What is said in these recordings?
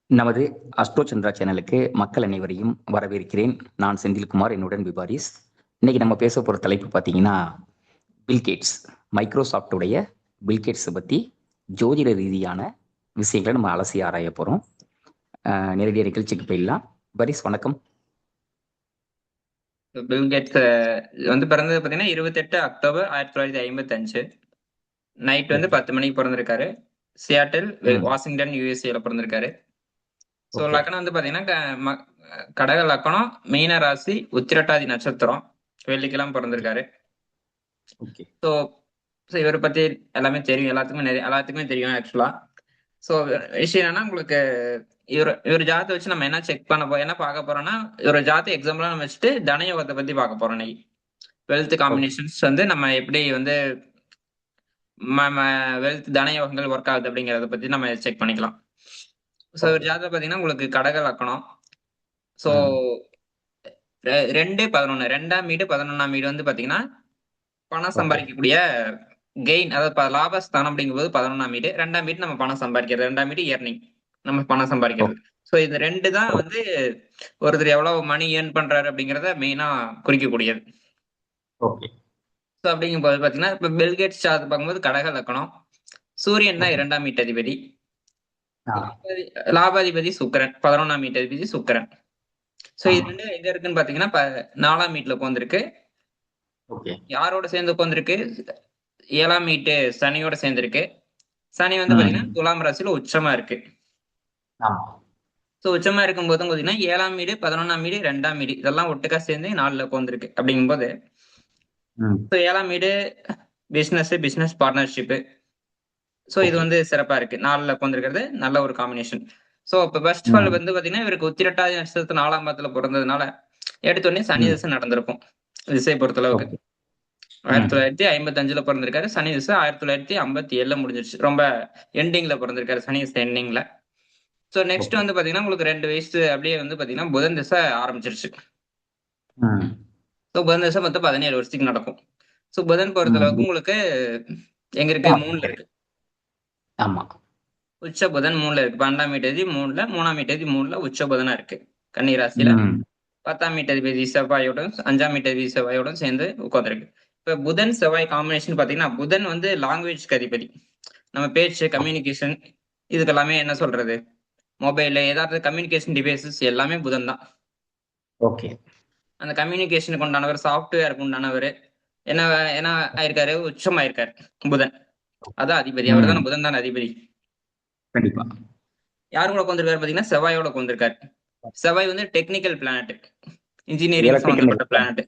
நமது அஸ்ட்ரோ சந்திரா சேனலுக்கு மக்கள் அனைவரையும் வரவேற்கிறேன். நான் செந்தில்குமார், என்னுடன் விபாரிஸ். இன்னைக்கு நம்ம பேச போற தலைப்பு பார்த்தீங்கன்னா, பில்கேட்ஸ். மைக்ரோசாஃப்ட்டுடைய பில்கேட்ஸை பத்தி ஜோதிட ரீதியான விஷயங்களை நம்ம அலசி ஆராய போறோம். நேரடியாக நிகழ்ச்சிக்கு போயிடலாம். விபாரிஸ் வணக்கம். பில்கேட்ஸ் வந்து பிறந்தது பார்த்தீங்கன்னா 28 அக்டோபர் 1955 நைட் வந்து 10 மணிக்கு பிறந்திருக்காரு. சியாட்டில் வாஷிங்டன் யூஎஸ்ஏல பிறந்திருக்காரு. ஸோ லக்னம் வந்து பார்த்தீங்கன்னா கடக லக்கணம், மீன ராசி, உத்திரட்டாதி நட்சத்திரம், வெள்ளிக்கிழமை பிறந்திருக்காரு. ஸோ இவரை பத்தி எல்லாமே தெரியும், எல்லாத்துக்குமே தெரியும் ஆக்சுவலா. ஸோ விஷயம் என்னன்னா, உங்களுக்கு இவர் ஜாதத்தை வச்சு நம்ம என்ன செக் பண்ண என்ன பார்க்க போறோம்னா, இவரோட ஜாதத்தை எக்ஸாம்பிளா நம்ம வச்சுட்டு தனயோகத்தை பத்தி பார்க்க போறோம். இன்னைக்கு வெல்த் காம்பினேஷன்ஸ் வந்து நம்ம எப்படி வந்து வெல்த் தனயோகங்கள் ஒர்க் ஆகுது அப்படிங்கறத பத்தி நம்ம செக் பண்ணிக்கலாம். ஸோ இவர் ஜாதகம் பாத்தீங்கன்னா உங்களுக்கு கடக லக்கணம். ஸோ 2-11 2ஆம் வீடு 11ஆம் வீடு வந்து பாத்தீங்கன்னா பணம் சம்பாதிக்கக்கூடிய கெயின், அதாவது லாபஸ்தானம் அப்படிங்கும்போது 11ஆம் வீடு. 2ஆம் வீடு நம்ம பணம் சம்பாதிக்கிறது, 2ஆம் வீடு எர்னிங், நம்ம பணம் சம்பாதிக்கிறது. ஸோ இந்த ரெண்டு தான் வந்து ஒருத்தர் எவ்வளவு மணி ஏர்ன் பண்றாரு அப்படிங்கறத மெயினா குறிக்கக்கூடியது. ஸோ அப்படிங்கும்போது பாத்தீங்கன்னா இப்ப பில்கேட்ஸ் ஜாதகத்தை பார்க்கும்போது கடக லக்கணம், சூரியன் தான் 2ஆம் வீட்டு அதிபதி, லாபாதிபதி சுக்கிரன், 11ஆம் வீட்டு அதிபதி சுக்கிரன். சோ இது ரெண்டு எங்க இருக்குன்னு பாத்தீங்கன்னா 4ஆம் வீட்டுல உட்கார்ந்துருக்கு. யாரோட சேர்ந்து உட்கார்ந்துருக்கு? 7ஆம் வீட்டு சனியோட சேர்ந்திருக்கு. சனி வந்து பாத்தீங்கன்னா துலாம் ராசியில உச்சமா இருக்கு. சோ உச்சமா இருக்கும் போதும் பாத்தீங்கன்னா 7ஆம் வீடு, 11ஆம் வீடு, 2ஆம் வீடு இதெல்லாம் ஒட்டுக்கா சேர்ந்து 4ல உட்கார்ந்துருக்கு. அப்படிங்கும்போது 7ஆம் வீடு பிசினஸ் பார்ட்னர்ஷிப். சோ இது வந்து சிறப்பா இருக்கு. 4ல உட்கார்ந்துருக்கிறது நல்ல ஒரு காம்பினேஷன். சோ இப்ப ஃபர்ஸ்ட் ஆஃப் ஆல் வந்து பாத்தீங்கன்னா இவருக்கு உத்திரட்டாதி நட்சத்திரத்து 4ஆம் பாதத்துல பிறந்ததுனால எடுத்தோடனே சனி திசை நடந்திருக்கும். திசை பொறுத்த அளவுக்கு 1955ல பிறந்திருக்காரு. சனி திசை 1957ல முடிஞ்சிருச்சு. ரொம்ப எண்டிங்ல பிறந்திருக்காரு, சனி திசை எண்டிங்ல. சோ நெக்ஸ்ட் வந்து பாத்தீங்கன்னா உங்களுக்கு 2 வயசு அப்படியே வந்து பாத்தீங்கன்னா புதன் திசை ஆரம்பிச்சிருச்சு. சோ புதன் திசை மொத்தம் 17 வருஷத்துக்கு நடக்கும். சோ புதன் பொறுத்த அளவுக்கு உங்களுக்கு எங்க இருக்கு? 3ல இருக்கு. உச்ச புதன் 3ல இருக்கு. 12ஆம் வீட்டு 3ல, 3ஆம் வீட்டு 3ல உச்ச புதனா இருக்கு கன்னி ராசியில. 10ஆம் வீட்டு செவ்வாயோடும் 5ஆம் வீட்டு செவ்வாயோடும் சேர்ந்து உட்கார்ந்துருக்கு. இப்ப புதன் செவ்வாய் காம்பினேஷன் பாத்தீங்கன்னா, புதன் வந்து லாங்குவேஜ்க்கு அதிபதி. நம்ம பேச்சு, கம்யூனிகேஷன், இதுக்கு எல்லாமே என்ன சொல்றது, மொபைல், ஏதாவது கம்யூனிகேஷன் டிவைசஸ் எல்லாமே புதன் தான். அந்த கம்யூனிகேஷனுக்கு உண்டானவர், சாஃப்ட்வேருக்கு உண்டானவர். என்ன ஆயிருக்காரு? உச்சமா இருக்காரு புதன். அதான் அதிபதி, அவர் தான், புதன் தான் அதிபதி. கண்டிப்பா. யாரு கூட உட்கார்ந்திருக்காரு பாத்தீங்கன்னா செவ்வாயோட உட்கார்ந்திருக்காரு. செவ்வாய் வந்து டெக்னிக்கல் பிளானட், இன்ஜினியரிங் சம்பந்தப்பட்ட பிளானட்.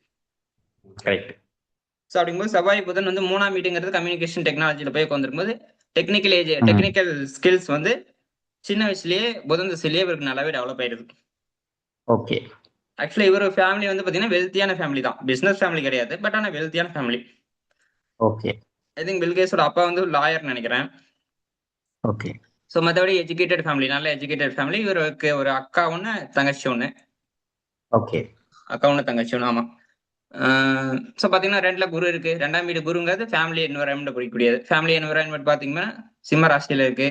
சோ அப்படிங்கும்போது செவ்வாய் புதன் வந்து 3ஆம் வீடுங்கிறது கம்யூனிகேஷன் டெக்னாலஜில போய் உட்கார்ந்திருக்கும்போது டெக்னிக்கல் ஸ்கில்ஸ் வந்து சின்ன வயசுலயே புதன் திசையிலேயே இவருக்கு நல்லாவே டெவலப் ஆயிருது. ஆக்சுவலா இவர் ஃபேமிலி வந்து பாத்தீங்கன்னா வெல்த்தியான ஃபேமிலி தான், பிசினஸ் ஃபேமிலி கிடையாது, பட் ஆனா வெல்த்தியான ஃபேமிலி. ஐ திங்க் பில்கேட்ஸோட அப்பா வந்து லாயர் நினைக்கிறேன். சோ மத்தபடி எஜுகேட்டட் ஃபேமிலி, நல்ல எஜுகேட்டட் ஃபேமிலி. இவருக்கு ஒரு அக்கா ஒண்ணு, தங்கச்சி ஒண்ணு. அக்கா ஒண்ணு, தங்கச்சி ஒண்ணு. ஆமா. சோ பாத்தீங்கன்னா 2ல குரு இருக்கு. 2ஆம் வீடு குருங்கிறது ஃபேமிலி என்வரான்மெண்ட் குறிக்கக்கூடியது. ஃபேமிலி என்வரான்மெண்ட் பாத்தீங்கன்னா சிம்ம ராசியில இருக்கு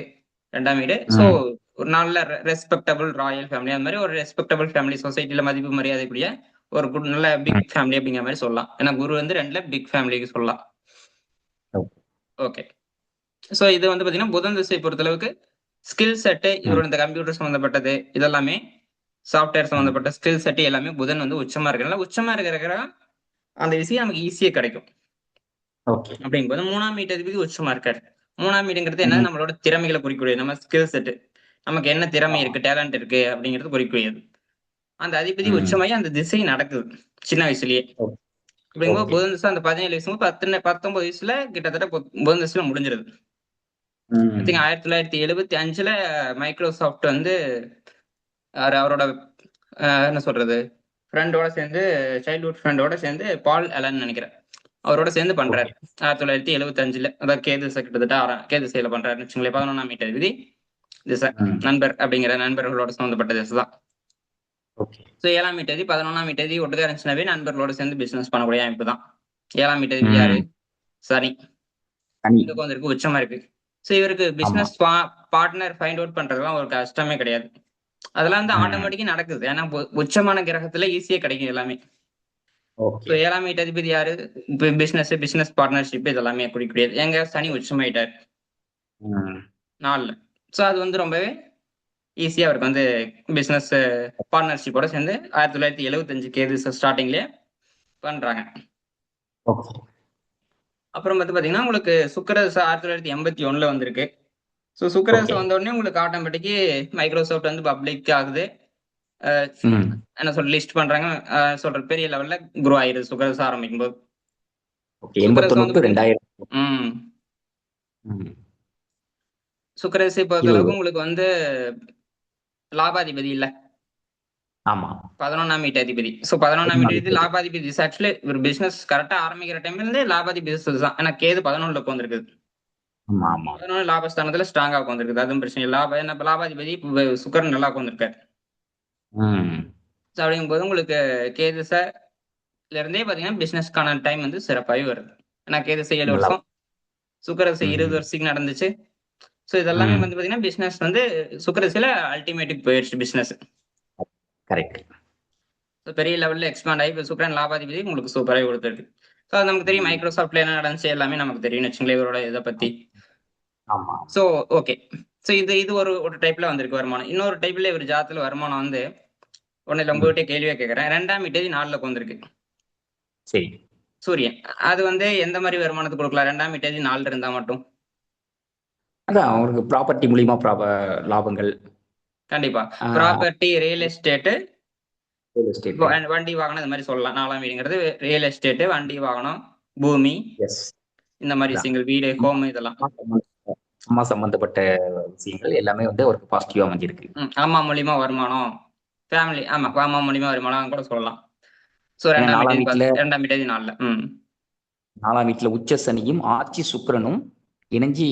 2ஆம் வீடு. சோ ஒரு நல்ல ரெஸ்பெக்டபிள் ராயல் ஃபேமிலி, அந்த மாதிரி ஒரு ரெஸ்பெக்டபிள் ஃபேமிலி, சொசைட்டில மதிப்பு மரியாதைக்குரிய ஒரு குட் நல்ல பிக் ஃபேமிலி அப்படிங்கிற மாதிரி சொல்லலாம். ஏன்னா குரு வந்து 2ல பிக் ஃபேமிலிக்கு சொல்லலாம். ஓகே. சோ இது வந்து பாத்தீங்கன்னா புதன் திசை பொறுத்த அளவுக்கு ஸ்கில் செட், இவரோட இந்த கம்ப்யூட்டர் சம்பந்தப்பட்டது இதெல்லாமே, சாஃப்ட்வேர் சம்பந்தப்பட்ட ஸ்கில் செட் எல்லாமே புதன் வந்து உச்சமா இருக்கிறனால, உச்சமா இருக்கிற அந்த விஷயம் நமக்கு ஈஸியா கிடைக்கும். அப்படிங்கும்போது 3ஆம் வீட்டு அதிபதி உச்சமா இருக்காரு. 3ஆம் வீடுங்கிறது என்ன? நம்மளோட திறமைகளை குறிக்கக்கூடியது, நம்ம ஸ்கில் செட், நமக்கு என்ன திறமை இருக்கு, டேலண்ட் இருக்கு அப்படிங்கிறது குறிக்கக்கூடியது. அந்த அதிபதி உச்சமாயி அந்த திசை நடக்குது சின்ன வயசுலயே. அப்படிங்கும்போது புதன் திசை அந்த 17 வயசு 19 வயசுல கிட்டத்தட்ட புதன் திசையில முடிஞ்சிருது. 1975ல மைக்ரோசாஃப்ட் வந்து அவரோட என்ன சொல்றது ஃப்ரெண்டோட சேர்ந்து, சைல்ட்ஹுட் ஃப்ரெண்டோட சேர்ந்து, பால் அலன் நினைக்கிறேன், அவரோட சேர்ந்து பண்றாரு 1975ல. அதாவது கேது திசை, கிட்டத்தட்ட கேது திசையில பண்றாருன்னு வச்சுங்களேன். 11ஆம் வீட்டு அதிபதி திசை, நண்பர் அப்படிங்கிற நண்பர்களோட சம்பந்தப்பட்ட திசை தான். சோ 7ஆம் வீட்டு அதிபதி 11ஆம் வீட்டு அதிபதி ஒட்டுக்கா இருந்துச்சுனாவே நண்பர்களோட சேர்ந்து பிசினஸ் பண்ணக்கூடிய அமைப்பு தான். 7ஆம் வீட்டு அதிபதி யாரு? சனி. இதுக்கு வந்திருக்கு, உச்சமா இருக்கு. சோ இவருக்கு பிசினஸ் பார்ட்னர் ஃபைண்ட் அவுட் பண்றதுலாம் ஒரு கஷ்டமே கிடையாது. அதெல்லாம் வந்து ம். ஆட்டோமேட்டிக்கா நடக்குது. ஏன்னா உச்சமான கிரகத்துல ஈஸியா கிடைக்கும் எல்லாமே. So okay. 7ஆம் வீட்டதிபதி யாரு? பிசினஸ் பார்ட்னர்ஷிப் இது எல்லாமே குறிக்கக்கூடியது. எங்க சனி உச்சமாயிட்டாரு ம். 4ல. ஸோ அது வந்து ரொம்பவே ஈஸியா அவருக்கு வந்து பிசினஸ் பார்ட்னர்ஷிப்போட சேர்ந்து 1975 கேது ஸ்டார்ட்டிங்லயே பண்றாங்க. ஓகே. அப்புறம் வந்து பாத்தீங்கன்னா, உங்களுக்கு சுக்கிரதசை 1981ல வந்திருக்கு. ஸோ சுக்கிரதசை ஓகே. வந்த உடனே உங்களுக்கு ஆட்டோமேட்டிக்கி மைக்ரோசாஃப்ட் வந்து பப்ளிக் ஆகுது. அ ம். என்ன சொல்றது லிஸ்ட் பண்றாங்க. சொல்றது பெரிய லெவல்ல குரோ ஆயிருது சுக்கிரதசை ஆரம்பிக்கும்போது. ஓகே. சுக்கிரதசை 81 வந்து டு பாத்தீங்கன்னா 2000. ம். ம். சுக்கிரதசை இது பொறுத்தளவுக்கு உங்களுக்கு வந்து லாபாதிபதி இல்ல. ஆமா. 11ஆம் வீட்டதிபதி. ஸோ 11ஆம் வீட்டதிபதி 14 லாபாதிபதி ஆக்சுவலி ஒரு பிசினஸ் கரெக்ட்டா ஆரம்பிக்கிற டைம்ல இருந்தே லாபாதிபதி தான். ஏன்னா கேது 11ல உட்கார்ந்திருக்குது. ஆமா, ஆமா. 11 லாபஸ்தானத்துல ஸ்ட்ராங்கா உட்கார்ந்திருக்குது. அதுவும் பிரச்சனை இல்ல. ஏன்னா லாபாதிபதி சுக்கிரன் நல்லா உட்கார்ந்திருக்காரு. ம். ஸோ அப்படிங்கும்போது உங்களுக்கு கேதுசைல இருந்தே பாத்தீங்கன்னா பிசினஸ்க்கான டைம் வந்து சிறப்பாவே வருது. ஏன்னா கேதுசை 7 நல்லா. வருஷம், சுக்கிரதசை 20 ம். வருஷத்துக்கு நடந்துச்சு. ஸோ இதெல்லாமே ம். வந்து பாத்தீங்கன்னா பிசினஸ் வந்து சுக்கிரதசையில அல்டிமேட்டுக்கு போயிருச்சு பிசினஸ். கரெக்ட். ஸோ பெரிய லெவல்ல எக்ஸ்பாண்ட் ஆகி இப்ப சுக்கிரன் லாபாதிபதி உங்களுக்கு சூப்பராவே கொடுத்துருக்கு. ஸோ அது நமக்கு தெரியும். ம். மைக்ரோசாஃப்ட்ல என்ன நடந்துச்சு எல்லாமே நமக்கு தெரியும்னு வச்சுக்கங்களேன் இவரோட இத பத்தி. ஆமா. So okay. ஸோ இது இது ஒரு ஒரு டைப்ல வந்திருக்கு வருமானம். இன்னொரு டைப்ல இவர் ஜாதகத்துல வருமானம் வந்து ஒண்ணும் இல்ல ம். உங்ககிட்ட கேள்வியா கேட்கிறேன். 2ஆம் வீட்டதி 4ல உட்கார்ந்திருக்கு சரி. சூரியன். அது வந்து எந்த மாரி வருமானத்த குடுக்கலாம்? 2ஆம் வீட்டதி 4ல இருந்தா மட்டும்? அதான் அவருக்கு ப்ராப்பர்ட்டி மூலியமா லாபங்கள். கண்டிப்பா. ஆ property, real estate, real estate. வண்டி, வாகனம் இந்த மாரி சொல்லலாம். 4ஆம் வீடுங்கிறது ரியல் எஸ்டேட், வண்டி, வாகனம், பூமி எஸ். இந்த மாரி அதான். விஷயங்கள். வீடு, அம்மா ஹோம் இதெல்லாம். அம்மா சம்பந்தப்பட்ட அம்மா சம்பந்தப்பட்ட விஷயங்கள் எல்லாமே வந்து அவருக்கு பாசிட்டிவா அமைஞ்சிருக்கு. அம்மா மூலியமா வருமானம். ஃபேமிலி ஆமா. அம்மா மூலியமா வருமானம் கூட சொல்லலாம். ஸோ ஏன்னா 2ஆம் 4ஆம் வீட்டதி வீட்ல 2ஆம் வீட்டதி 4ல. 4ஆம் வீட்ல உச்ச சனியும், ஆட்சி சுக்கிரனும் இணைஞ்சு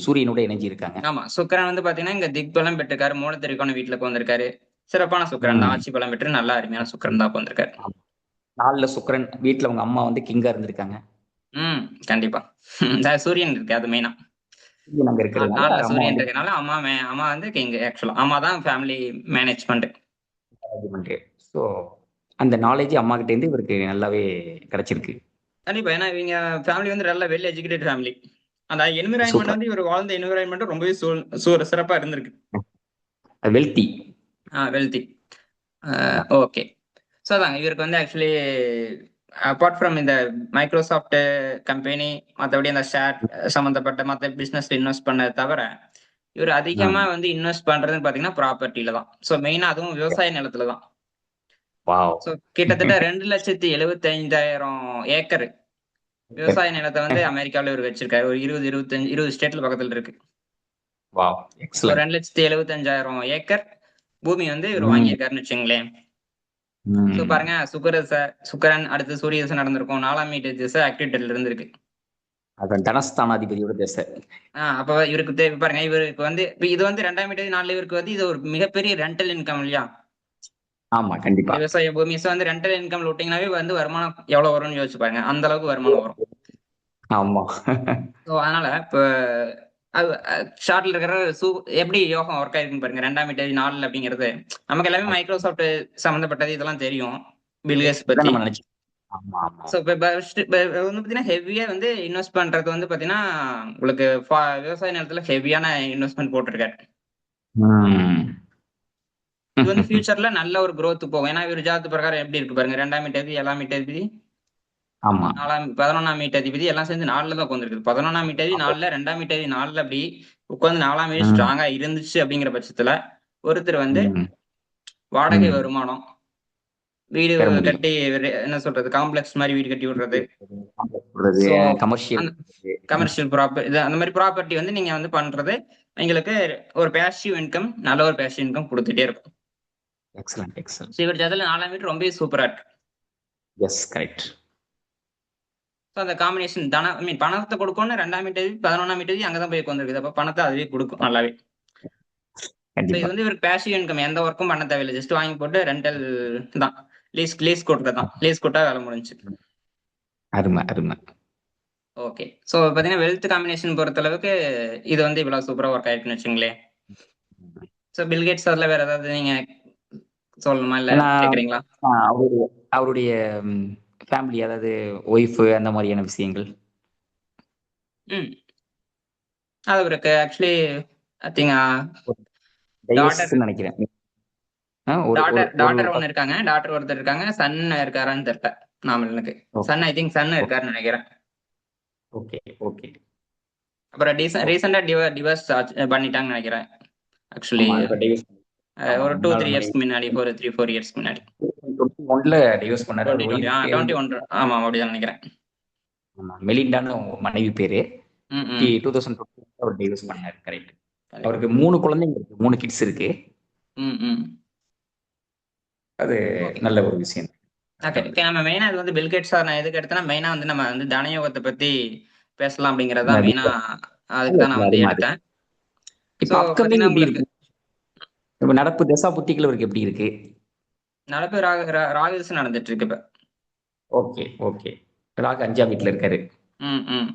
சூரியனோட இணைஞ்சு இருக்காங்க. ஆமா. சுக்கிரன் வந்து பாத்தீங்கன்னா, இங்க திக்பலம் பெற்றிருக்காரு. மூல திரிகோண வீட்ல உட்கார்ந்திருக்காரு. சிறப்பான சுக்கிரன் தான். ம். ஆட்சி பலம் பெற்று நல்ல அருமையான சுக்கிரன் தான் உட்கார்ந்திருக்காரு. ஆமா. 4ல சுக்கிரன் வீட்ல அவங்க அம்மா வந்து கிங்கா இருந்திருக்காங்க. ம். கண்டிப்பா. சூரியன் இருக்கு அது மெயினா. சூரியன் அங்க இருக்கிறதுனால 4ல அம்மா சூரியன் வந்து இருக்கனால அம்மா வந்து கிங் ஆக்சுவலா. அம்மா தான் ஃபேமிலி மேனேஜ்மென்ட். மேனேஜ்மென்ட். ஸோ அந்த நாலேட்ஜ் அம்மா கிட்ட இருந்து இவருக்கு நல்லாவே கிடைச்சிருக்கு. கண்டிப்பா. ஏன்னா இவங்க ஃபேமிலி வந்து நல்ல வெல் எஜுகேட்டட் ஃபேமிலி. அந்த என்விரான்மென்ட் சூப்பர். வந்து இவர் வாழ்ந்த என்விரான்மென்ட் ரொம்பவே சிறப்பா இருந்திருக்கு. வெல்த்தி. வெல்த்தி. ஓகே. ஸோ அதாங்க இவருக்கு வந்து ஆக்சுவலி அபார்ட் ஃப்ரம் இந்த மைக்ரோசாஃப்ட் கம்பெனி மத்தபடி அந்த ஷேர் சம்பந்தப்பட்ட மத்த பிசினஸ்ல இன்வெஸ்ட் பண்ணத தவிர, இவரு அதிகமா ம். வந்து இன்வெஸ்ட் பண்றதுன்னு பாத்தீங்கன்னா, ப்ராப்பர்ட்டில தான். ஸோ மெயினா அதுவும் விவசாய நிலத்துல தான். வாவ்! ஸோ கிட்டத்தட்ட 2,75,000 ஏக்கர் விவசாய நிலத்த வந்து அமெரிக்காவுல இவரு வச்சிருக்காரு. ஒரு 20, 25, 20 ஸ்டேட்ல பக்கத்துல இருக்கு. வாவ்! So excellent. 2,75,000 ஏக்கர் பூமி வந்து இவரு ம். வாங்கியிருக்காருன்னு வச்சுக்கங்களேன். ஸோ ம். பாருங்க சுக்கிரன் அடுத்து சூரிய தசை நடந்திருக்கும். 4ஆம் வீட்டு திசை ஆக்டிவேட்டர்ல இருந்திருக்கு. அதான் தனஸ்தானாதிபதியோட திசை. அப்ப இவருக்கு பாருங்க இவருக்கு வந்து இப்ப இது வந்து 2ஆம் வீட்டு 4ல இவருக்கு வந்து இது ஒரு மிகப்பெரிய ரெண்டல் இன்கம் இல்லையா? ஆமா, கண்டிப்பா. விவசாய பூமி. ஸோ வந்து ரெண்டல் இன்கம்ல விட்டீங்கன்னாவே வந்து வருமானம் எவ்வளவு வரும்னு யோசிச்சு பாருங்க. அந்த அளவுக்கு வருமானம் வரும். ஆமா. ஸோ அதனால இப்ப அது ஷார்ட்ல இருக்கிற எப்படி யோகம் ஒர்க் ஆயிருக்குன்னு பாருங்க. 2ஆம் வீட்டு 4 அப்படிங்கிறது நமக்கு எல்லாமே மைக்ரோசாஃப்ட் சம்பந்தப்பட்டது இதெல்லாம் தெரியும். பில்கேட்ஸ் இதான் பத்தி. நம்ம நினைச்சோம். ஆமா, ஆமா. ஸோ இப்ப வந்து பாத்தீங்கன்னா ஹெவியா வந்து இன்வெஸ்ட் பண்றது வந்து பாத்தீங்கன்னா உங்களுக்கு விவசாய நிலத்துல ஹெவியான இன்வெஸ்ட்மென்ட் போட்டிருக்காரு. ம். இது வந்து ஃபியூச்சர்ல நல்ல ஒரு growth போகும். ஏன்னா இவர் ஜாதக பிரகாரம் எப்படி இருக்கு பாருங்க. 2ஆம் வீட்டு அதிபதி, 7ஆம் வீட்டு அதிபதி, ஆமா. 11ஆம் வீட்டு அதிபதி எல்லாம் சேர்ந்து 4ல தான் உட்கார்ந்திருக்குது. 11ஆம் வீட்டு அதிபதி அப்போ 4ல, 2ஆம் வீட்டு அதிபதி 4ல அப்படி உட்கார்ந்து 4ஆம் வீடு ம். ஸ்ட்ராங்கா இருந்துச்சு அப்படிங்கிற பட்சத்துல ஒருத்தர் வந்து ம். வாடகை ம். வருமானம், வீடு பெற முடியும். கட்டி என்ன சொல்றது காம்ப்ளெக்ஸ் மாதிரி வீடு கட்டி விடுறது. சொல்றது ஸோ கமர்ஷியல். அந்த கமர்ஷியல் ப்ராப்பர்ட்டி அந்த மாதிரி ப்ராப்பர்ட்டி வந்து நீங்க வந்து பண்றது எங்களுக்கு ஒரு பேசிவ் இன்கம் நல்ல ஒரு பேசிவ் இன்கம் கொடுத்துட்டே இருக்கும். Excellent, excellent. ஸோ இவர் ஜாதகத்துல 4ஆம் வீடு ரொம்பவே சூப்பரா இருக்கு. Yes, correct. ஸோ அந்த காம்பினேஷன் பணத்தை கொடுக்கும்னு 2ஆம் வீட்டு 11ஆம் வீட்டு அங்கதான் போய் உட்கார்ந்திருக்குது. அப்ப பணத்தை அதுவே கொடுக்கும் நல்லாவே. ஸோ இது கண்டிப்பா. வந்து இவருக்கு பேசிவ் இன்கம் எந்த ஒர்க்கும் பண்ண தேவையில்லை. ஜஸ்ட் வாங்கி போட்டு ரெண்டல் தான். லீஸ் கொடுக்குறது தான். லீஸ் கொடுத்தா வேலை முடிஞ்சுச்சு. அருமை, அருமை. ஓகே. ஸோ பாத்தீங்கன்னா வெல்த் காம்பினேஷன் பொறுத்த அளவுக்கு இது வந்து இவ்வளவு சூப்பரா ஒர்க் ஆயிருக்குன்னு வச்சுங்களேன். ஸோ பில்கேட்ஸ் அதில் வேற ஏதாவது நீங்க சொல்லணுமா இல்லை ஏன்னா கேட்குறீங்களா? அவருடைய அவருடைய ஃபேமிலி, அதாவது ஒய்ஃப், அந்த மாதிரியான விஷயங்கள். ம் அது இருக்கு ஆக்சுவலி. ஐ திங்க் டாட்டர் டைவர்ஸ்ன்னு நினைக்கிறேன். ஒரு ஒரு டாட்டர் ஒரு டாட்டர் ஒன்று இருக்காங்க, டாட்டர் ஒருத்தர் இருக்காங்க, சன் இருக்காரான்னு தெரியல. நாம எனக்கு சன், ஐ திங்க் சன் இருக்காருன்னு நினைக்கிறேன். Okay okay. அப்புறம் ரீசெண்டா டிவர்ஸ் பண்ணிட்டாங்கன்னு நினைக்கிறேன் ஆக்சுவலி. ஆமா, இப்ப டைவர்ஸ். ஆமா, ஒரு டூ முன்னாள் த்ரீ மனைவி இயர்ஸ்க்கு முன்னாடி, ஒரு 3-4 இயர்ஸ்க்கு முன்னாடி. 2021 டைவர்ஸ் பண்ணாரு. அவர் 2020 ஒய்ஃப்க்கு 21 ஆமா அப்படிதான் நினைக்கிறேன். மெலிண்டான்னு மனைவி பேரு. ம் ம் 2020 அவர் டைவர்ஸ் பண்ணாரு. கரெக்ட். அவருக்கு 3 குழந்தைங்க இருக்கு, 3 கிட்ஸ் இருக்கு. ம் ம் அது ஓகே நல்ல ஒரு விஷயம். Okay okay. நம்ம மெயினா இது வந்து பில்கேட்ஸ் சார் நான் எதுக்கு எடுத்தேன்னா, மெயினா வந்து நம்ம வந்து தனயோகத்தை பத்தி பேசலாம் அப்படிங்கறதா மெயினா. அதுக்கு தான் நான் வந்து எடுத்தேன். இப்ப ஸோ அப்கமிங் பாத்தீங்கன்னா எப்படி உங்களுக்கு இருக்கு? இப்ப நடப்பு தசா புத்திகள் அவருக்கு எப்படி இருக்கு? நடப்பு ராகுதசை நடந்துட்டு இருக்கு இப்ப. Okay okay. ராகு 5ஆம் வீட்டுல இருக்காரு. ம்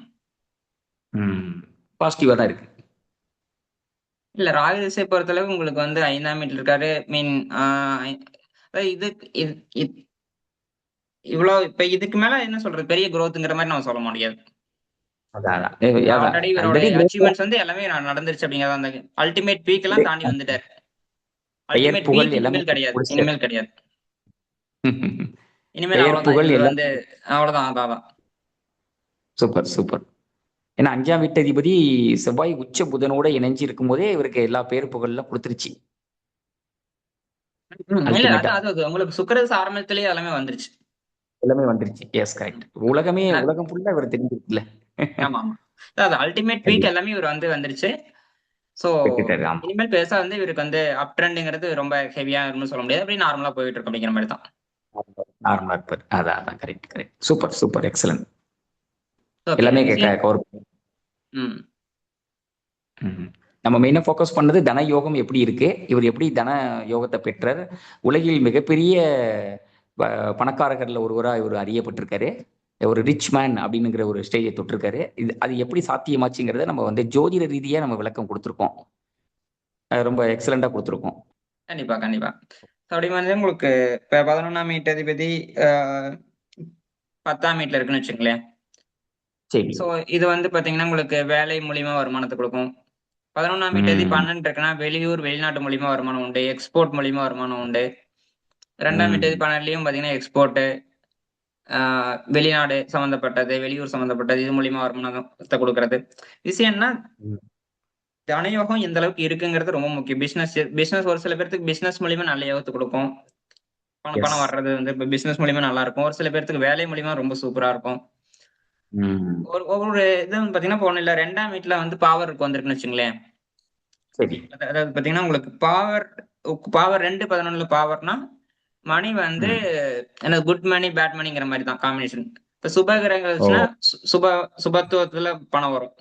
ம் பாசிட்டிவா தான் இருக்கு. இல்ல ராகுதிசை பொறுத்தளவு உங்களுக்கு வந்து 5ஆம் வீட்டுல இருக்காரு. மீன் இது இது- இது- இவ்வளவு இப்ப இதுக்கு மேல என்ன சொல்றது, பெரிய growthங்கிற மாதிரி நம்ம சொல்ல முடியாது. அதான் ஆல்ரெடி இவரோட ஆல்ரெடி அச்சீவ்மெண்ட்ஸ் வந்து எல்லாமே நடந்துருச்சு அப்படிங்கறத, அந்த அல்டிமேட் பீக் எல்லாம் தாண்டி வந்துட்டாரு. பெயர் அல்டிமேட் புகழ் பீக் எல்லாமே இனிமேல் கிடையாது, முடிச்சிட்டாரு. இனிமேல் கிடையாது. இனிமேல் பெயர் அவ்வளவுதான் புகழ் இவர் எல்லாம் வந்து. அவ்வளவுதான், அதான். Super super. ஏன்னா 5ஆம் வீட்டதிபதி செவ்வாய் உச்ச புதனோட இணைஞ்சு இருக்கும் போதே இவருக்கு எல்லா பேர் புகழ்லாம் கொடுத்துருச்சு. இல்ல அல்டிமேட்டா அது அது உங்களுக்கு சுக்கிரதசை ஆரம்பத்திலேயே எல்லாமே வந்துருச்சு. எல்லாமே வந்துருச்சு. Yes correct. உலகம் ஃபுல்லா இவர் தெரிஞ்சிருக்குல்ல. ஆமா ஆமா. அது அல்டிமேட் பீக் கண்டிப்பா எல்லாமே இவர் வந்து வந்துருச்சு. சோ பெற்றுட்டாரு. ஆமா, இனிமேல் பெருசா வந்து இவருக்கு வந்து அப் ட்ரெண்டுங்கிறது ரொம்ப ஹெவியா இருக்குன்னு சொல்ல முடியாது. அப்படி நார்மலா போயிட்டு இருக்கு அப்படிங்கிற மாதிரி தான். நார்மலா இருப்பார். அதான் correct correct. Super super excellent. Okay எல்லாமே விஷயம். கவர். ம் நம்ம மெயினா ஃபோக்கஸ் பண்ணது தன யோகம் எப்படி இருக்கு, இவர் எப்படி தன யோகத்தை பெற்றார், உலகில் மிகப்பெரிய பணக்காரர்கள்ல ஒருவரா இவர் அறியப்பட்டிருக்காரு, ஒரு ரிச் மேன் அப்படிங்கிற ஒரு ஸ்டேஜை தொட்டிருக்காரு. அது எப்படி சாத்தியமாச்சுங்கிறத நம்ம வந்து ஜோதிட ரீதியா நம்ம விளக்கம் கொடுத்துருக்கோம். ரொம்ப எக்ஸலண்டா கொடுத்துருக்கோம். கண்டிப்பா கண்டிப்பா. அப்படி வந்து உங்களுக்கு இப்ப 11ஆம் வீட்டு அதிபதி 10ஆம் வீட்டுல இருக்குன்னு வச்சுங்களேன். சரி. சோ இது வந்து பாத்தீங்கன்னா உங்களுக்கு வேலை மூலியமா வருமானத்தை கொடுக்கும். 11ஆம் வீட்டு அதிபதி ம் 12 இருக்குன்னா வெளியூர் வெளிநாட்டு மூலியமா வருமானம் உண்டு, எக்ஸ்போர்ட் மூலியமா வருமானம் உண்டு. 2ஆம் வீட்டு ம் அதிபதி 12லயும் பாத்தீங்கன்னா எக்ஸ்போர்ட், வெளிநாடு சம்பந்தப்பட்டது, வெளியூர் சம்பந்தப்பட்டது, இது மூலியமா வருமானத்தை கொடுக்கறது. விஷயம் என்ன, ம். தனயோகம் எந்த அளவுக்கு இருக்குங்கிறது ரொம்ப முக்கியம். பிசினஸ் ஒரு சில பேருக்கு பிசினஸ் மூலியமா நல்ல யோகத்தை கொடுக்கும். பணம் எஸ். பணம் வர்றது வந்து இப்ப பிசினஸ் மூலியமா நல்லா இருக்கும். ஒரு சில பேருக்கு வேலை மூலியமா ரொம்ப சூப்பரா இருக்கும். ம் ஒவ்வொரு இது வந்து பாத்தீங்கன்னா, இப்போ ஒண்ணு இல்ல 2ஆம் வீட்டுல வந்து பாவருக்கு வந்திருக்குன்னு வச்சுங்களேன். சரி. அதாவது பாத்தீங்கன்னா உங்களுக்கு பாவர் பாவர் 2 11ல பாவர்னா மணி வந்து ம். என்ன, குட் மணி பேட் மணிங்கிற மாதிரி தான் காம்பினேஷன். இப்ப சுப கிரகங்கள் ஓ இருந்துச்சுன்னா சுபத்துவத்துல பணம் வரும்.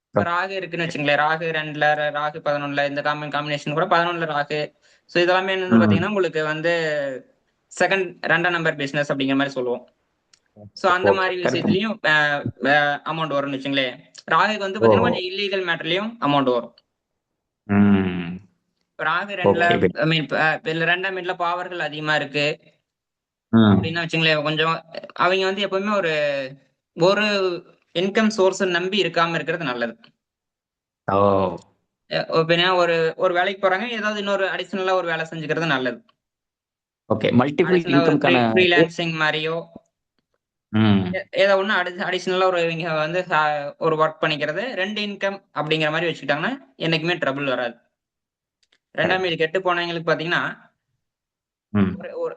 இப்ப ராகு இருக்குன்னு வச்சுங்களேன், ராகு 2ல ராகு 11ல இந்த காம்பினேஷன் கூட 11ல ராகு. சோ இதெல்லாமே என்னன்னு ம். பாத்தீங்கன்னா உங்களுக்கு வந்து ரெண்டாம் நம்பர் பிசினஸ் அப்படிங்கிற மாதிரி சொல்லுவோம். சோ அந்த ஓகே மாதிரி கரெக்ட். விஷயத்துலயும் அமௌண்ட் வரும்னு வச்சுங்களேன். ராகுக்கு வந்து ஓ பாத்தீங்கன்னா கொஞ்சம் இல்லீகல் மேட்டர்லயும் அமௌண்ட் வரும். ம் இப்ப ராகு 2ல ஓகே. ஐ மீன் 2ஆம் வீட்டுல பாவர்கள் அதிகமா இருக்கு ம் அப்படின்னா வச்சுங்களேன், கொஞ்சம் அவங்க வந்து எப்பவுமே ஒரு ஒரு இன்கம் சோர்ஸ் நம்பி இருக்காம இருக்கிறது நல்லது. ஓ பின்ன ஒரு ஒரு வேலைக்கு போறாங்க, ஏதாவது இன்னொரு அடிஷனலா ஒரு வேலை செஞ்சுக்கிறது நல்லது. ஓகே. மல்டிபிள் அடிஷனலா ஒரு இன்கம்க்கான ஃப்ரீலான்சிங் மாதிரியோ ம் ஏதோ ஒண்ணு அடிஷனலா ஒரு இவங்க வந்து ஒரு ஒர்க் பண்ணிக்கிறது, 2 இன்கம் அப்படிங்கிற மாதிரி வச்சுக்கிட்டாங்கன்னா என்னைக்குமே ட்ரபிள் வராது. 2ஆம் வீடு கெட்டு போனவங்களுக்கு பாத்தீங்கன்னா, ம்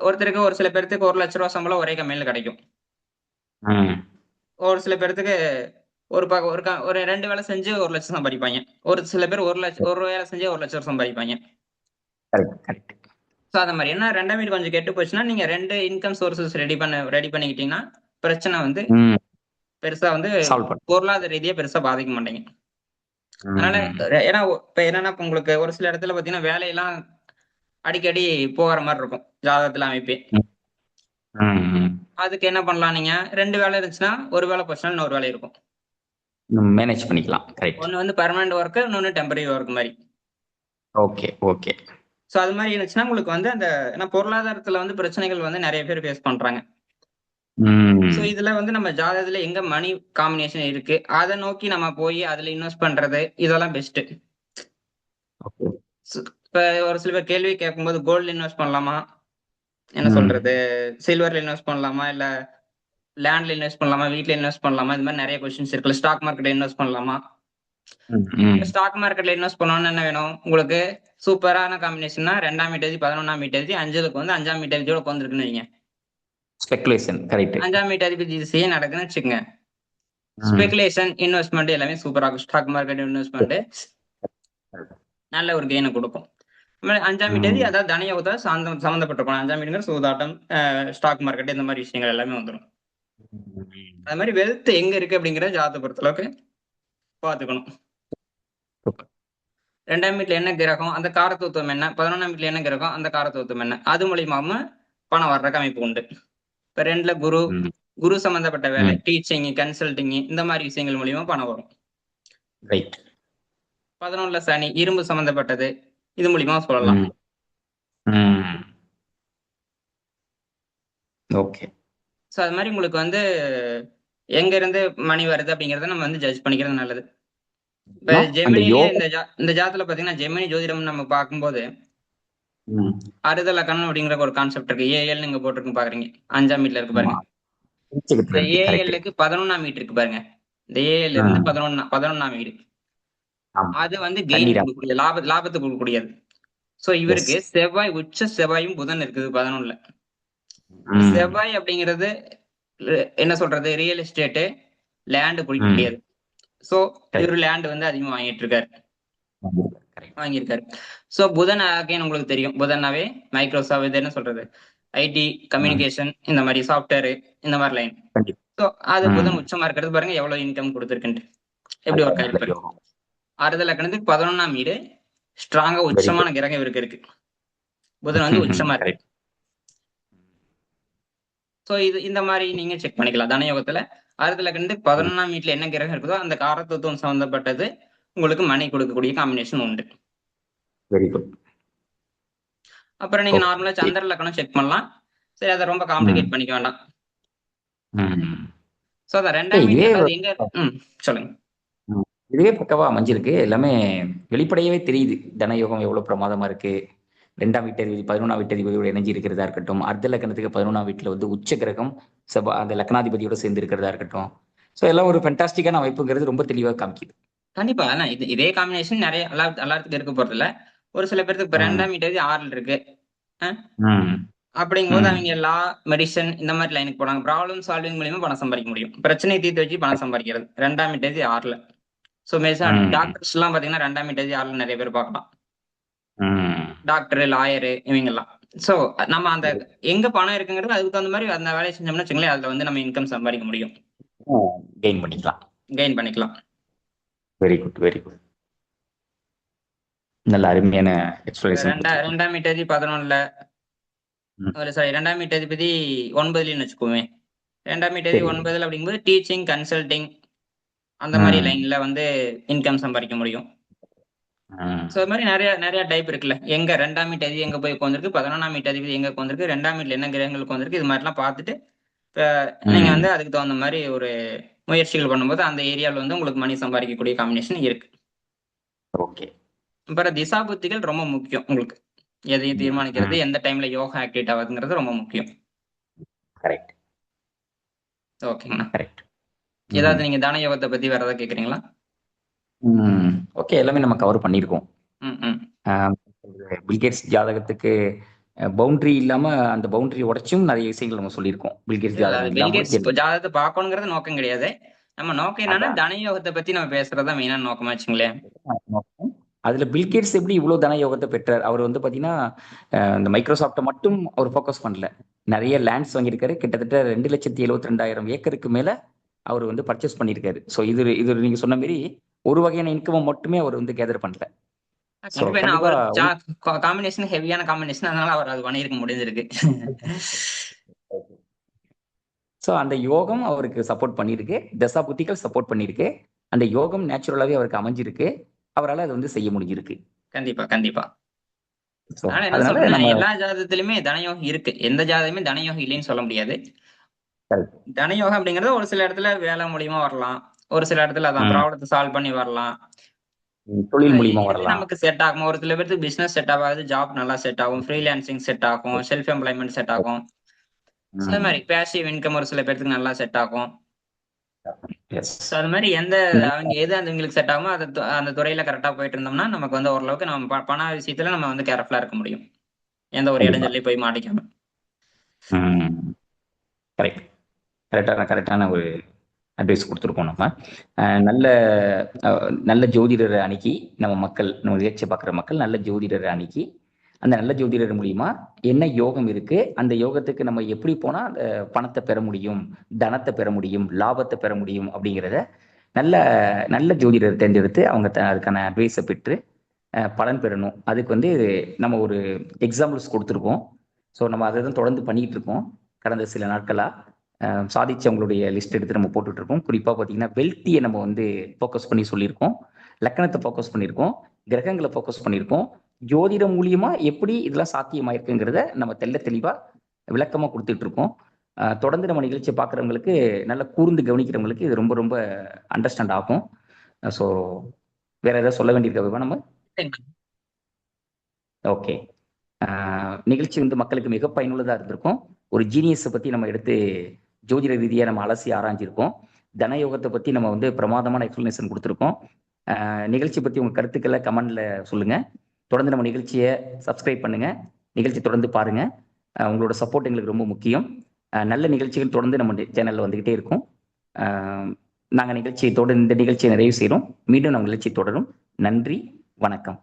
ஒருத்தருக்கு ஒரு சில பேர்த்துக்கு 1,00,000 சம்பளம் ஒரே கம்பெனில கிடைக்கும். ம் ஒரு சில பேர்த்துக்கு ஒரு 2 வேலை செஞ்சு 1,00,000 சம்பாதிப்பாங்க. ஒரு சில பேர் ஒரு வேலை செஞ்சு 1,00,000 சம்பாதிப்பாங்க. Correct correct. சோ அந்த மாதிரி ஏன்னா 2ஆம் வீடு கொஞ்சம் கெட்டு போச்சுன்னா, நீங்க 2 இன்கம் சோர்சஸ் ரெடி பண்ணிக்கிட்டீங்கன்னா பிரச்சனை வந்து ம் பெருசா வந்து சால்வ் பண்ணு. பொருளாதார ரீதியா பெருசா பாதிக்க மாட்டீங்க. அதனால ம் ஏன்னா இப்ப என்னன்னா இப்ப உங்களுக்கு ஒரு சில இடத்துல பாத்தீங்கன்னா வேலையெல்லாம் அடிக்கடி போகிற மாதிரி இருக்கும் ஜாதகத்துல அமைப்பே. ம் ம் அதுக்கு என்ன பண்ணலாம், நீங்க 2 வேலை இருந்துச்சுன்னா ஒரு வேலை போச்சுன்னா இன்னொரு வேலை இருக்கும். மேனேஜ் பண்ணிக்கலாம். கரெக்ட். ஒண்ணு வந்து பெர்மனன்ட் ஒர்க், இன்னொன்னு டெம்பரரி ஒர்க் மாதிரி. Okay okay. ஸோ அது மாதிரி இருந்துச்சுன்னா உங்களுக்கு வந்து அந்த ஏன்னா பொருளாதாரத்துல வந்து பிரச்சனைகள் வந்து நிறைய பேர் ஃபேஸ் பண்றாங்க. ஸோ ம். இதுல வந்து நம்ம ஜாதகத்துல எங்க மணி காம்பினேஷன் இருக்கு அதை நோக்கி நம்ம போய் அதுல இன்வெஸ்ட் பண்றது இதெல்லாம் பெஸ்ட். ஓகே. இப்ப ஒரு சில பேர் கேள்வி கேட்கும்போது கோல்டு இன்வெஸ்ட் பண்ணலாமா, என்ன ம். சொல்றது, சில்வர்ல இன்வெஸ்ட் பண்ணலாமா, இல்ல லேண்ட்ல இன்வெஸ்ட் பண்ணலாமா, வீட்ல இன்வெஸ்ட் பண்ணலாமா, இந்த மாதிரி நிறைய கொஸ்டின்ஸ் இருக்குல்ல. ஸ்டாக் மார்க்கெட்ல இன்வெஸ்ட் பண்ணலாமா. ம். ம். ஸ்டாக் மார்க்கெட்ல இன்வெஸ்ட் பண்ணணும்னு என்ன வேணும் உங்களுக்கு? சூப்பரான காம்பினேஷன்னா 2ஆம் மீட்டேஜ் 11ஆம் மீட்டேஜ் அஞ்சுக்கு வந்து 5ஆம் மீட்டேஜோட உட்காந்துருக்குன்னு வைங்க. Speculation correct. 5ஆம் மீட்டேஜ் திசையே நடக்குன்னு வச்சுக்கோங்க. ம். ஸ்பெகுலேஷன் இன்வெஸ்ட்மெண்ட் எல்லாமே சூப்பரா இருக்கும். ஸ்டாக் மார்க்கெட் இன்வெஸ்ட்மெண்ட் நல்ல ஒரு கெயினை கொடுக்கும். 5ஆம் மீட்டேஜ் ம். அதாவது தனயோகத்தோட சம்பந்தப்பட்டிருக்கும். 5ஆம் மீட்டர் சூதாட்டம், ஸ்டாக் மார்க்கெட் இந்த மாதிரி விஷயங்கள் எல்லாமே வந்துடும். அது மாதிரி வெல்த் எங்க இருக்கு அப்படிங்கறத ஜாதகத்தை பொறுத்தளவுக்கு பாத்துக்கணும். சூப்பர். 2ஆம் வீட்டுல என்ன கிரகம் அந்த காரத்துவம் என்ன, 11ஆம் வீட்டுல என்ன கிரகம் அந்த காரத்துவம் என்ன, அது மூலியமாம பணம் வர்றதுக்கு அமைப்பு உண்டு. இப்ப 2ல குரு, ம். குரு சம்பந்தப்பட்ட வேலை, ம். டீச்சிங், கன்சல்டிங் இந்த மாதிரி விஷயங்கள் மூலியமா பணம் வரும். ரைட். 11ல சனி இரும்பு சம்பந்தப்பட்டது, இது மூலியமா சொல்லலாம். ம். ம். ஓகே. சோ அது மாதிரி உங்களுக்கு வந்து எங்க இருந்து மணி வருது அப்படிங்கறத நம்ம வந்து ஜட்ஜ் பண்ணிக்கிறது நல்லது. இப்ப அந்த ஜெமினிலேயே யோகம். இந்த ஜாதத்துல பாத்தீங்கன்னா ஜெமினி ஜோதிடம் நம்ம பார்க்கும்போது ம். அறுதல கணம் அப்படிங்கிற ஒரு கான்செப்ட் இருக்கு. ஏஎல் நீங்க போட்டிருக்கு பாக்குறீங்க, 5ஆம் வீட்டுல இருக்கு ஆமா. பாருங்க. பிரிச்சுக்கிட்டு இந்த இருக்கு கரெக்ட். ஏஎல்லுக்கு 11ஆம் வீட்டு இருக்கு பாருங்க. இந்த ஏஎல் இருந்து ம். 11ஆம் வீடு ஆமா. அது வந்து கெயின் கன்னிரா. கொடுக்கக்கூடிய லாபத்தை கொடுக்கக்கூடியது. So yes. இவருக்கு செவ்வாய் உச்ச செவ்வாயும் புதன் இருக்குது 11ல. ம். செவ்வாய் அப்படிங்கிறது என்ன சொல்றது, ரியல் எஸ்டேட் லேண்ட் ம். குடிக்கக்கூடியது. So correct. இவர் லேண்ட் வந்து அதிகமா வாங்கிட்டு இருக்காரு, கரெக்ட். வாங்கியிருக்காரு. சோ புதன் அகைன் உங்களுக்கு தெரியும், புதன்னாவே மைக்ரோசாஃப்ட் இது என்ன சொல்றது, ஐடி ம். கம்யூனிகேஷன் இந்த மாதிரி சாஃப்ட்வேர் இந்த மாதிரி லைன். கண்டிப்பா. சோ அது ம். புதன் உச்சமா இருக்கிறது பாருங்க எவ்வளவு இன்கம் கொடுத்துருக்குன்ட்டு, எப்படி ஒர்க் அதுதான் நல்ல ஆயிருக்கு பாருங்க. யோகம். ஆறுதல் லக்னத்துக்கு 11ஆம் வீடு ஸ்ட்ராங்கா வெரி உச்சமான குட். கிரகம் இருக்கு. புதன் வந்து உச்சமா இருக்கு. கரெக்ட். சோ இது இந்த மாதிரி நீங்க செக் பண்ணிக்கலாம். தனயோகத்துல ஆறுதல் லக்னத்துக்கு 11ஆம் வீட்டுல என்ன கிரகம் இருக்குதோ அந்த காரத்துவம் சம்பந்தப்பட்டது உங்களுக்கு மணி கொடுக்கக்கூடிய காம்பினேஷன் உண்டு. Very good. அப்புறம் நீங்க நார்மலா ஓகே. சந்திர லக்னம் செக் பண்ணலாம். சரி, அதை ரொம்ப ம். காம்ப்ளிகேட் பண்ணிக்க வேண்டாம். ம். சோ அதான் 2ஆம் இதுவே வீட்டுல அதாவது எங்க சொல்லுங்க. ம். இதுவே பக்கவா அமைஞ்சிருக்கு. எல்லாமே வெளிப்படையாவே தெரியுது. தனயோகம் எவ்வளவு பிரமாதமா இருக்கு. 2ஆம் வீட்டதிபதி 11ஆம் வீட்டதிபதியோட இணைஞ்சு இருக்கிறதா இருக்கட்டும். அர்த்த லக்னத்துக்கு 11ஆம் வீட்டுல வந்து உச்ச கிரகம் அந்த லக்னாதிபதியோட சேர்ந்து இருக்கிறதா இருக்கட்டும். ஸோ எல்லாம் ஒரு ஃபென்டாஸ்டிக்கான அமைப்புங்கிறது ரொம்ப தெளிவா காமிக்குது. கண்டிப்பா ஆனா இதே காம்பினேஷன் நிறைய எல்லாத்துக்கும் இருக்க போறது இல்ல. ஒரு சில பேருக்கு இப்ப ம். 2ஆம் வீட்டு 6ல் இருக்கு. ம். அப்படிங்கும்போது ம். அவங்க லா, மெடிசன் இந்த மாதிரி லைனுக்கு போறாங்க. ப்ராப்ளம் சால்விங் மூலியமா பணம் சம்பாதிக்க முடியும். பிரச்சனையை தீர்த்து வச்சு பணம் சம்பாதிக்கிறது 2ஆம் வீட்டேஜ் 6ல. சோ ம். டாக்டர்ஸ் எல்லாம் பாத்தீங்கன்னா 2ஆம் வீட்டேஜ் 6ல நிறைய பேர் பார்க்கலாம். ம். டாக்டர், லாயரு இவங்க எல்லாம். சோ நம்ம அந்த எங்க பணம் இருக்குங்கிறது அதுக்கு தகுந்த மாதிரி அந்த வேலையை செஞ்சோம்னா வச்சுங்களேன், அதுல வந்து நம்ம இன்கம் சம்பாதிக்க முடியும், கெயின் பண்ணிக்கலாம். கெயின் பண்ணிக்கலாம். Very good, very good. நல்ல அருமையான எக்ஸ்பிளனேஷன் கொடுத்துருக்கீங்க. 2ஆம் வீட்டேஜ் 11ல ம். சாரி 2ஆம் வீட்டதிபதி 9ன்னு வச்சுக்கோமே. 2ஆம் வீட்டதிபதி சரி. 9 அப்படிங்கும்போது டீச்சிங், கன்சல்டிங் அந்த மாதிரி ம். லைன்ல வந்து இன்கம் சம்பாதிக்க முடியும். ம். சோ இது மாதிரி நிறைய நிறைய டைப் இருக்குல்ல. எங்க 2ஆம் வீட்டதிபதி எங்க போய் உட்காந்துருக்கு, 11ஆம் வீட்டதிபதி எங்க உட்காந்துருக்கு, 2ஆம் வீட்டுல என்ன கிரகங்கள் உட்காந்துருக்கு, இது மாதிரிலாம் பார்த்துட்டு நீங்க ம். வந்து அதுக்கு தகுந்த மாதிரி ஒரு முயற்சிகள் பண்ணும்போது அந்த ஏரியாவில் வந்து உங்களுக்கு மணி சம்பாதிக்கக்கூடிய காம்பினேஷன் இருக்கு. ஓகே. அப்புறம் திசா புத்திகள் ரொம்ப முக்கியம் உங்களுக்கு. எதையும் ம். தீர்மானிக்கிறது, ம். எந்த டைம்ல யோகா ஆக்டிவேட் ஆகுதுங்கிறது ரொம்ப முக்கியம். கரெக்ட். ஓகேங்கண்ணா. கரெக்ட். ம். ஏதாவது நீங்க தான யோகத்தை பத்தி வேற ஏதாவது கேக்குறீங்களா? ம். ஓகே. எல்லாமே நம்ம கவர் பண்ணியிருக்கோம். ம் ம் பில்கேட்ஸ் ஜாதகத்துக்கு பவுண்டரி இல்லாம அந்த பவுண்டரி உடைச்சும் நிறைய விஷயங்கள் நம்ம சொல்லியிருக்கோம். பில்கேட்ஸ் இல்ல அது ஜாதகம் இல்லாமலும் பில்கேட்ஸ் ஜாதகத்தை பார்க்கணுங்கிறது நோக்கம் கிடையாது. நம்ம நோக்கம் என்னன்னா அதான். தனயோகத்தை பத்தி நம்ம பேசுறதா மெயினான நோக்கமா வச்சுங்களேன். அதுல பில்கேட்ஸ் எப்படி இவ்வளவு தன யோகத்தை பெற்றார்? அவர் வந்து பாத்தீங்கன்னா இந்த மைக்ரோசாப்டை மட்டும் அவர் ஃபோக்கஸ் பண்ணல. நிறைய லேண்ட்ஸ் வாங்கியிருக்காரு. கிட்டத்தட்ட 2,72,000 ஏக்கருக்கு மேல அவர் வந்து பர்ச்சேஸ் பண்ணியிருக்காரு. ஸோ இது நீங்க சொன்ன மாதிரி ஒரு வகையான இன்கம் மட்டுமே அவர் வந்து கேதர் பண்ணல. ஸோ கண்டிப்பா ஏன்னா கண்டிப்பா அவருக்கு காம்பினேஷன் ஹெவியான காம்பினேஷன், அதனால அவர் அது பண்ணியிருக்க முடிஞ்சிருக்கு. ஸோ அந்த யோகம் அவருக்கு சப்போர்ட் பண்ணியிருக்கு. தசா புத்திகள் சப்போர்ட் பண்ணியிருக்கு. அந்த யோகம் நேச்சுரலாவே அவருக்கு அமைஞ்சிருக்கு. அவரால் அதை வந்து செய்ய முடிஞ்சிருக்கு. கண்டிப்பா கண்டிப்பா. So, அதனால என்ன அதனால சொல்றேன்னா நம்ம எல்லா ஜாதகத்திலுமே தனயோகம் இருக்கு. எந்த ஜாதகமே தனயோகம் இல்லைன்னு சொல்ல முடியாது. correct. தனயோகம் அப்படிங்கிறது ஒரு சில இடத்துல வேலை மூலியமா வரலாம். ஒரு சில இடத்துல அதான் ம், ப்ராப்ளத்த சால்வ் பண்ணி வரலாம். தொழில் மூலியமா எது வரலாம். நமக்கு செட் ஆகுமோ, ஒரு சில பேருக்கு பிசினஸ் செட் ஆகாது, ஜாப் நல்லா செட் ஆகும். ஃப்ரீலான்சிங் செட் ஆகும். செல்ஃப் எம்ப்ளாய்மென்ட் செட் ஆகும். ஸோ அது ம், மாரி பேசிவ் இன்கம் ஒரு சில பேத்துக்கு நல்லா செட் ஆகும். எஸ். ஸோ அது மாரி அவங்க எது அவங்களுக்கு செட் ஆகுமோ அந்த துறையில கரெக்ட்டா போயிட்டு இருந்தோம்னா, நமக்கு வந்து ஓரளவுக்கு நம்ம பண விஷயத்துல நம்ம வந்து கேர்ஃபுல்லா இருக்க முடியும். எந்த ஒரு கண்டிப்பா. இடைஞ்சல்லையும் போய் மாட்டிக்காம. கரெக்ட். கரெக்டான ஒரு அட்வைஸ் கொடுத்துருக்கோம் நம்ம. நல்ல நல்ல ஜோதிடரை அணுகி நம்ம மக்கள், நம்ம நிகழ்ச்சி பார்க்குற மக்கள் நல்ல ஜோதிடரை அணுகி அந்த நல்ல ஜோதிடர் மூலியமா என்ன யோகம் இருக்கு, அந்த யோகத்துக்கு நம்ம எப்படி போனா அந்த பணத்தை பெற முடியும், தனத்தை பெற முடியும், லாபத்தை பெற முடியும் அப்படிங்கிறத நல்ல நல்ல ஜோதிடரை தேர்ந்தெடுத்து அவங்க அதுக்கான அட்வைஸை பெற்று பலன் பெறணும். அதுக்கு வந்து நம்ம ஒரு எக்ஸாம்பிள்ஸ் கொடுத்துருக்கோம். ஸோ நம்ம அதை தான் தொடர்ந்து பண்ணிக்கிட்டு இருக்கோம் கடந்த சில நாட்களாக. சாதிச்சவங்களுடைய லிஸ்ட் எடுத்து நம்ம போட்டுட்டு இருக்கோம். குறிப்பாக பார்த்தீங்கன்னா வெல்த்தியை நம்ம வந்து ஃபோக்கஸ் பண்ணி சொல்லியிருக்கோம், லக்கணத்தை ஃபோக்கஸ் பண்ணியிருக்கோம், கிரகங்களை ஃபோக்கஸ் பண்ணியிருக்கோம். ஜோதிடம் மூலியமா எப்படி இதெல்லாம் சாத்தியமாயிருக்குங்கிறத நம்ம தெளிவாக விளக்கமாக கொடுத்துட்டு இருக்கோம். தொடர்ந்து நம்ம நிகழ்ச்சியை பார்க்குறவங்களுக்கு, நல்லா கூர்ந்து கவனிக்கிறவங்களுக்கு இது ரொம்ப ரொம்ப அண்டர்ஸ்டாண்ட் ஆகும். ஸோ வேற ஏதாவது சொல்ல வேண்டியிருக்க நம்ம? ஓகே. நிகழ்ச்சி வந்து மக்களுக்கு மிக பயனுள்ளதாக இருந்திருக்கும். ஒரு ஜீனியஸை பற்றி நம்ம எடுத்து ஜோதிட ரீதியாக நம்ம அலசி ஆராய்ஞ்சிருக்கோம். தனயோகத்தை பற்றி நம்ம வந்து பிரமாதமான எக்ஸ்பிளனேஷன் கொடுத்துருக்கோம். நிகழ்ச்சி பற்றி உங்கள் கருத்துக்களை கமெண்ட்ல சொல்லுங்க. தொடர்ந்து நம்ம நிகழ்ச்சியை சப்ஸ்கிரைப் பண்ணுங்க. நிகழ்ச்சி தொடர்ந்து பாருங்க. உங்களோட சப்போர்ட் எங்களுக்கு ரொம்ப முக்கியம். நல்ல நிகழ்ச்சிகள் தொடர்ந்து நம்ம சேனல்ல வந்துகிட்டே இருக்கும். நாங்கள் இந்த நிகழ்ச்சியை நிறைவு செய்கிறோம். மீண்டும் நம்ம நிகழ்ச்சி தொடரும். நன்றி, வணக்கம்.